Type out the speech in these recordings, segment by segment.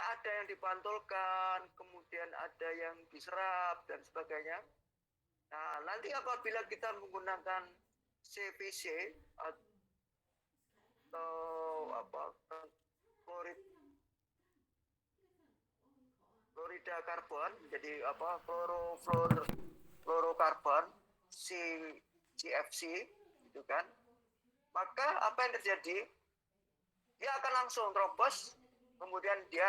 ada yang dipantulkan, kemudian ada yang diserap dan sebagainya. Nah, nanti apabila kita menggunakan CVC atau klorida karbon, jadi fluorokarbon, CFC, gitu kan? Maka apa yang terjadi? Dia akan langsung terobos, kemudian dia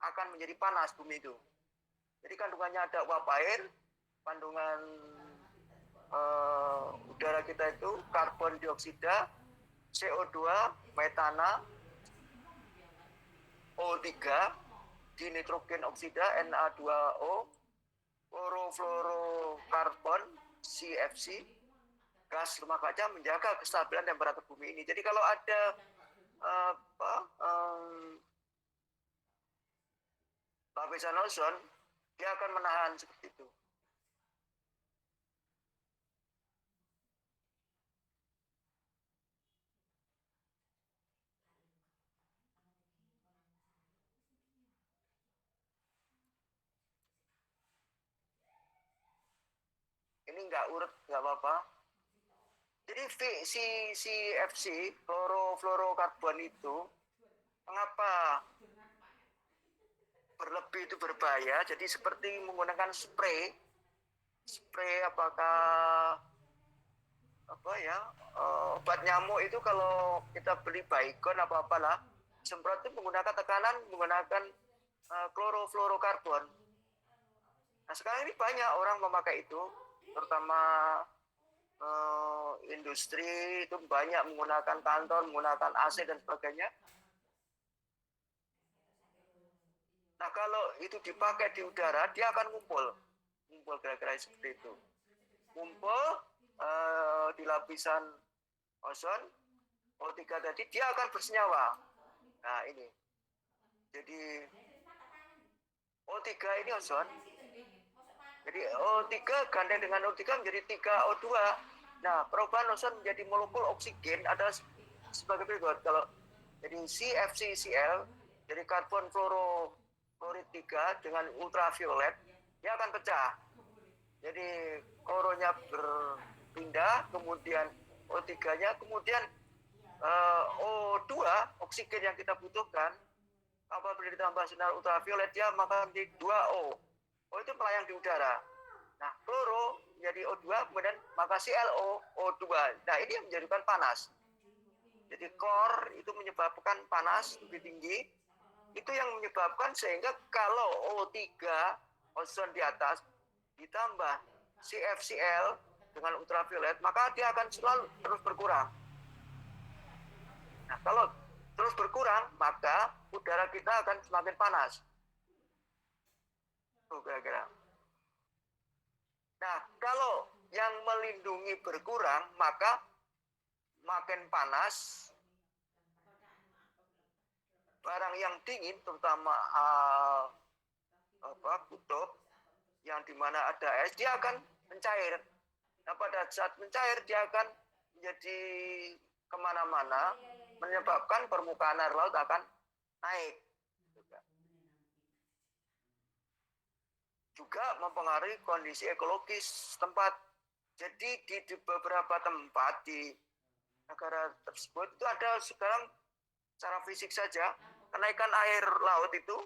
akan menjadi panas bumi itu. Jadi kandungannya ada uap air, kandungan udara kita itu karbon dioksida, CO2, metana, O3, dinitrogen oksida, Na2O, klorofluorokarbon, CFC, gas rumah kaca menjaga kestabilan temperatur bumi ini. Jadi kalau ada lapisan ozon, dia akan menahan seperti itu. Ini nggak urut, nggak apa-apa. Jadi CFC, klorofluorokarbon itu, mengapa berlebih itu berbahaya? Jadi seperti menggunakan spray apakah obat nyamuk itu kalau kita beli Baygon apa-apalah, semprot itu menggunakan tekanan, menggunakan klorofluorokarbon. Nah sekarang ini banyak orang memakai itu, terutama industri itu banyak menggunakan kantor, menggunakan AC dan sebagainya. Nah kalau itu dipakai di udara, dia akan ngumpul kira-kira seperti itu. Ngumpul di lapisan ozon, O3 tadi, dia akan bersenyawa. Nah ini, jadi O3 ini ozon, jadi O3 gandeng dengan O3 menjadi 3O2. Nah, perubahan ozon menjadi molekul oksigen adalah sebagai berikut. Kalau jadi CFCCl, jadi karbon fluorochlorid 3 dengan ultraviolet, dia akan pecah. Jadi kloronya berpindah, kemudian O3-nya, kemudian O2, oksigen yang kita butuhkan, apabila ditambah sinar ultraviolet, dia maka menjadi 2O. O itu melayang di udara. Nah, kloro menjadi O2, kemudian maka ClO, O2. Nah, ini yang menjadikan panas. Jadi core itu menyebabkan panas lebih tinggi. Itu yang menyebabkan sehingga kalau O3, ozon di atas, ditambah CFCl dengan ultraviolet, maka dia akan selalu terus berkurang. Nah, kalau terus berkurang, maka udara kita akan semakin panas. Kira-kira. Nah, kalau yang melindungi berkurang, maka makin panas. Barang yang dingin, terutama kutub, yang dimana ada es, dia akan mencair. Nah, pada saat mencair, dia akan menjadi kemana-mana, menyebabkan permukaan air laut akan naik. Juga mempengaruhi kondisi ekologis tempat. Jadi di beberapa tempat di negara tersebut itu ada sekarang secara fisik saja kenaikan air laut itu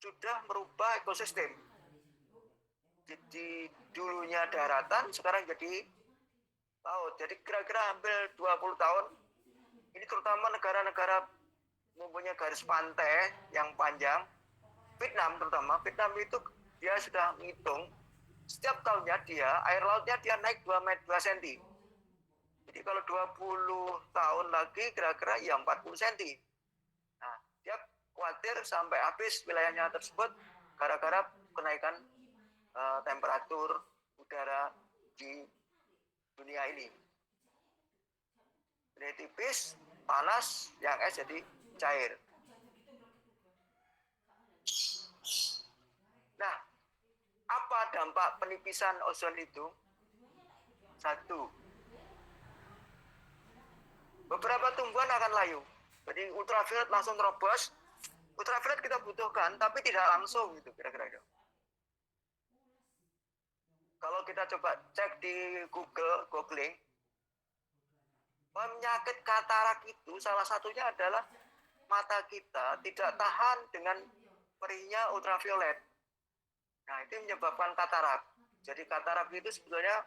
sudah merubah ekosistem. Jadi dulunya daratan, sekarang jadi laut. Jadi kira-kira hampir 20 tahun. Ini terutama negara-negara mempunyai garis pantai yang panjang. Vietnam terutama, Vietnam itu dia sudah menghitung setiap tahunnya dia, air lautnya dia naik 2 cm. Jadi kalau 20 tahun lagi kira-kira ya 40 cm. Nah, dia khawatir sampai habis wilayahnya tersebut gara-gara kenaikan temperatur udara di dunia ini. Jadi tipis, panas, yang es jadi cair. Nah, apa dampak penipisan ozon itu? Satu, beberapa tumbuhan akan layu. Jadi ultraviolet langsung terobos. Ultraviolet kita butuhkan, tapi tidak langsung gitu kira-kira. Kalau kita coba cek di googling, penyakit katarak itu salah satunya adalah mata kita tidak tahan dengan perihnya ultraviolet. Nah, itu menyebabkan katarak. Jadi katarak itu sebetulnya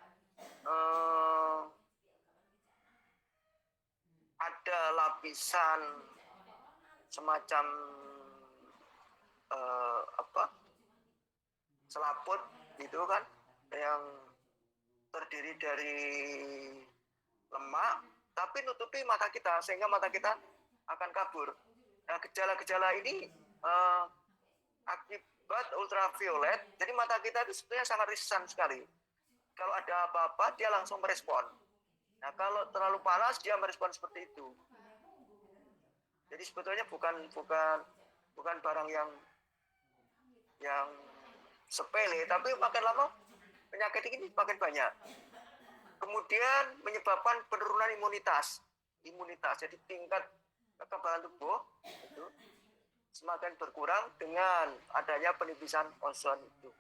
ada lapisan semacam selaput gitu kan, yang terdiri dari lemak, tapi nutupi mata kita sehingga mata kita akan kabur. Nah, gejala-gejala ini akibat ultraviolet, jadi mata kita itu sebetulnya sangat riskan sekali. Kalau ada apa-apa, dia langsung merespon. Nah, kalau terlalu panas, dia merespon seperti itu. Jadi sebetulnya bukan barang yang sepele, tapi makin lama penyakit ini makin banyak. Kemudian menyebabkan penurunan imunitas. Jadi tingkat kekebalan tubuh itu semakin berkurang dengan adanya penipisan ozon itu.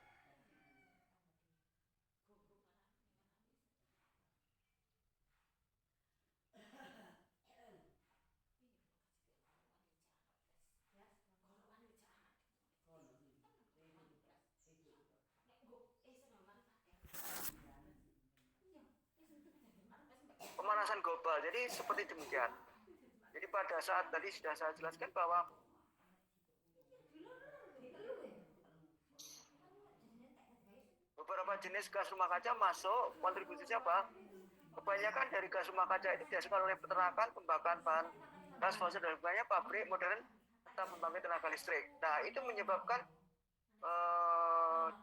Pemanasan global. Jadi seperti demikian. Jadi pada saat tadi sudah saya jelaskan bahwa beberapa jenis gas rumah kaca masuk, kontribusinya apa? Kebanyakan dari gas rumah kaca itu dihasilkan oleh peternakan, pembakaran bahan gas fosil dan banyak pabrik modern serta pembangkit tenaga listrik. Nah, itu menyebabkan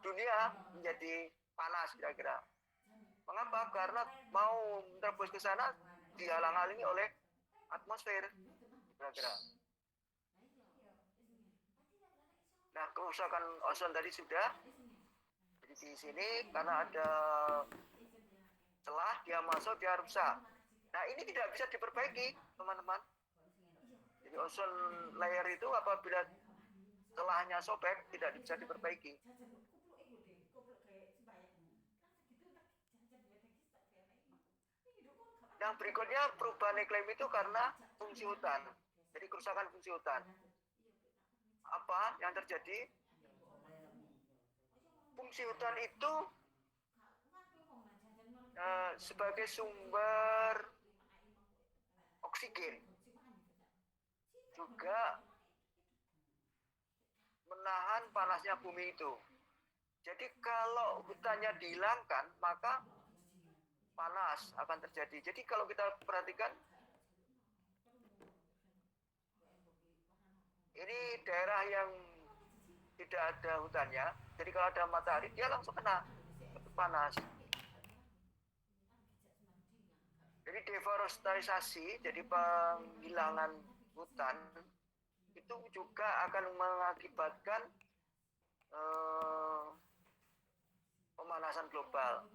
dunia menjadi panas kira-kira. Mengapa? Karena mau terus ke sana dihalang-halangi oleh atmosfer kira-kira. Nah, kerusakan ozon tadi sudah. Jadi di sini karena ada celah, dia masuk, dia rusak. Nah, ini tidak bisa diperbaiki, teman-teman. Jadi ozon layer itu apabila celahnya sobek, tidak bisa diperbaiki. Yang berikutnya perubahan iklim itu karena fungsi hutan. Jadi kerusakan fungsi hutan. Apa yang terjadi? Fungsi hutan itu sebagai sumber oksigen, juga menahan panasnya bumi itu. Jadi kalau hutannya dihilangkan, maka panas akan terjadi. Jadi kalau kita perhatikan, ini daerah yang tidak ada hutannya, jadi kalau ada matahari, dia langsung kena panas. Jadi deforestasi, jadi penghilangan hutan, itu juga akan mengakibatkan pemanasan global.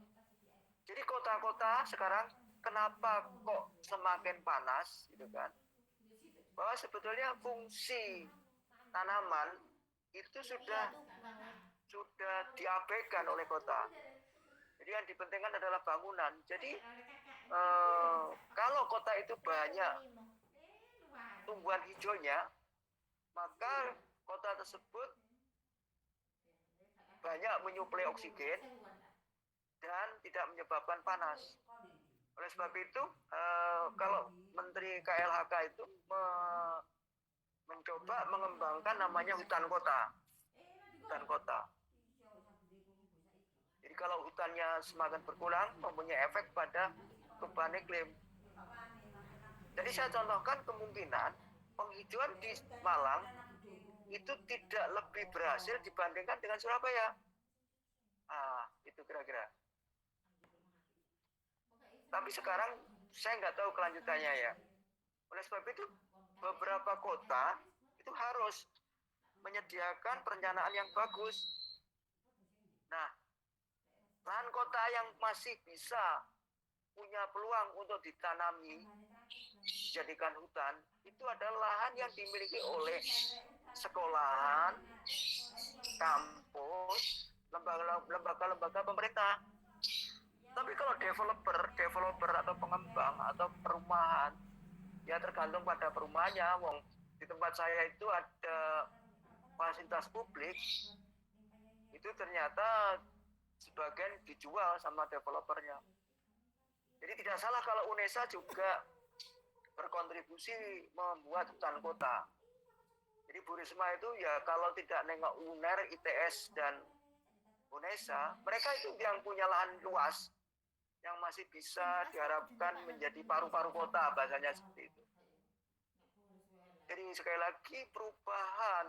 Jadi kota-kota sekarang kenapa kok semakin panas, gitu kan? Bahwa sebetulnya fungsi tanaman itu sudah diabaikan oleh kota. Jadi yang dipentingkan adalah bangunan. Jadi kalau kota itu banyak tumbuhan hijaunya, maka kota tersebut banyak menyuplai oksigen dan tidak menyebabkan panas. Oleh sebab itu, kalau Menteri KLHK itu mencoba mengembangkan namanya hutan kota. Hutan kota. Jadi kalau hutannya semakin berkurang, mempunyai efek pada perubahan iklim. Jadi saya contohkan kemungkinan penghijauan di Malang itu tidak lebih berhasil dibandingkan dengan Surabaya. Itu kira-kira. Tapi sekarang saya nggak tahu kelanjutannya ya. Oleh sebab itu, beberapa kota itu harus menyediakan perencanaan yang bagus. Nah, lahan kota yang masih bisa punya peluang untuk ditanami dijadikan hutan itu adalah lahan yang dimiliki oleh sekolahan, kampus, lembaga-lembaga pemerintah. Tapi kalau developer atau pengembang atau perumahan, ya tergantung pada perumahannya. Wong di tempat saya itu ada fasilitas publik, itu ternyata sebagian dijual sama developernya. Jadi tidak salah kalau UNESA juga berkontribusi membuat hutan kota. Jadi Bu Risma itu ya kalau tidak nengok UNER, ITS, dan UNESA, mereka itu yang punya lahan luas yang masih bisa diharapkan menjadi paru-paru kota, bahasanya seperti itu. Jadi sekali lagi perubahan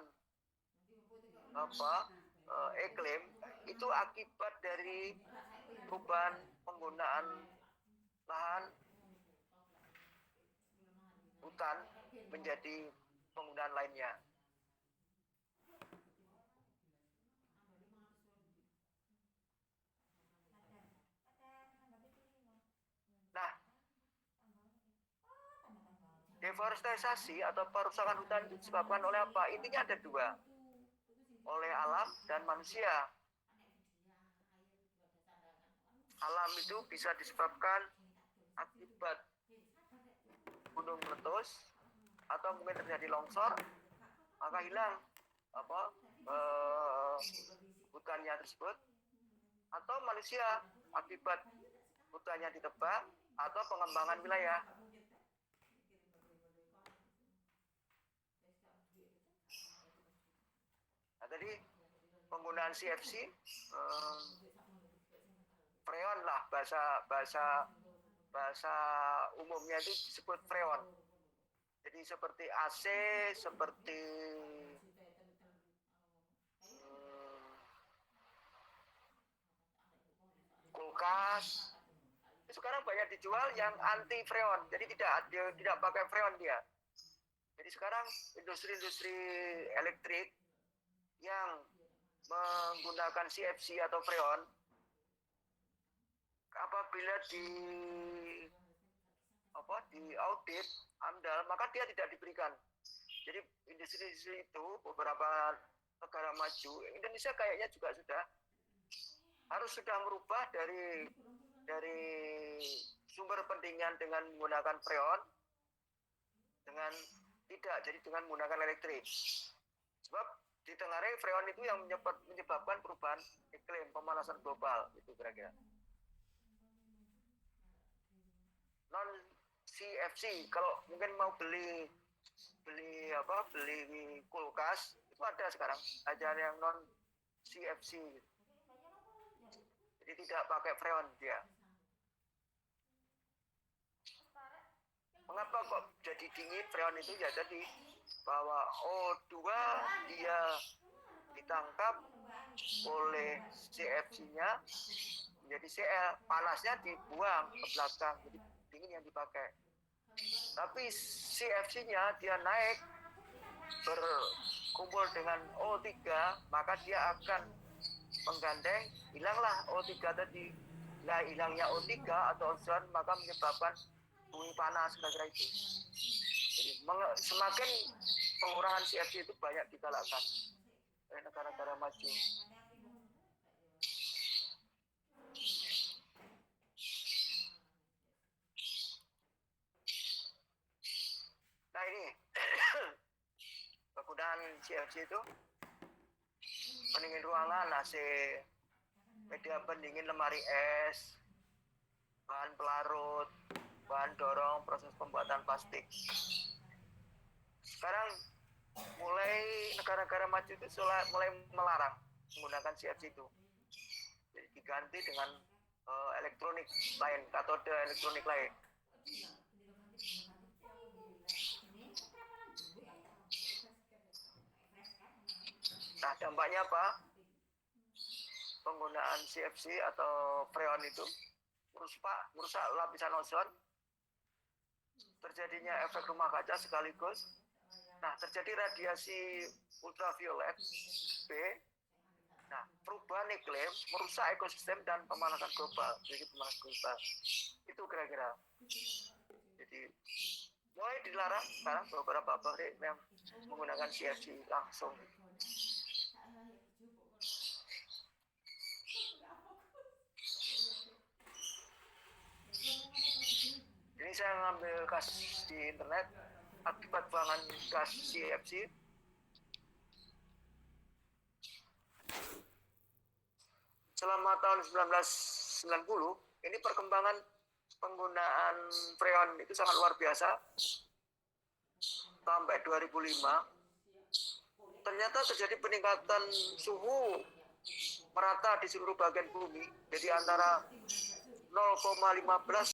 iklim itu akibat dari perubahan penggunaan lahan hutan menjadi penggunaan lainnya. Nah, deforestasi atau perusakan hutan itu disebabkan oleh apa? Intinya ada dua, oleh alam dan manusia. Alam itu bisa disebabkan akibat gunung meletus atau mungkin terjadi longsor, maka hilang hutannya tersebut, atau manusia akibat hutannya ditebang atau pengembangan wilayah. Nah, tadi penggunaan CFC, freon lah bahasa umumnya itu disebut freon. Jadi seperti AC, seperti kulkas. Sekarang banyak dijual yang anti freon, jadi tidak pakai freon dia. Jadi sekarang industri elektrik yang menggunakan CFC atau freon, apabila di audit AMDAL, maka dia tidak diberikan. Jadi industri itu beberapa negara maju, Indonesia kayaknya juga sudah merubah dari sumber pendinginan dengan menggunakan freon dengan menggunakan elektrik. Sebab ditengarai freon itu yang menyebabkan perubahan iklim, pemanasan global, itu kira-kira. Non CFC, kalau mungkin mau beli kulkas itu ada sekarang, ada yang non CFC, jadi tidak pakai freon dia. Mengapa kok jadi dingin freon itu? Ya jadi bahwa O2 dia ditangkap oleh CFC-nya menjadi Cl, panasnya dibuang ke belakang, jadi dingin yang dipakai. Tapi CFC-nya dia naik berkumpul dengan O3, maka dia akan menggandeng, hilanglah O3 tadi. Nah, hilangnya O3 atau ozon maka menyebabkan bumi panas, kira-kira itu. Jadi semakin pengurangan CFC itu banyak digalakkan oleh negara-negara maju. Nah ini penggunaan CFC itu pendingin ruangan, AC, media pendingin lemari es, bahan pelarut, bahan dorong proses pembuatan plastik. Sekarang mulai negara-negara maju itu mulai melarang menggunakan CFC itu. Jadi diganti dengan elektronik lain, katode elektronik lain. Nah, dampaknya apa? Penggunaan CFC atau freon itu merusak lapisan ozon, terjadinya efek rumah kaca sekaligus. Nah, terjadi radiasi ultraviolet B. Nah, perubahan iklim merusak ekosistem dan pemanasan global. Jadi pemanasan global itu kira-kira. Jadi mulai dilarang sekarang beberapa pabrik yang menggunakan CFC langsung. Ini saya ngambil kasus di internet akibat bahan gas CFC. Selama tahun 1990 ini perkembangan penggunaan freon itu sangat luar biasa. Sampai 2005 ternyata terjadi peningkatan suhu merata di seluruh bagian bumi. Jadi antara 0,15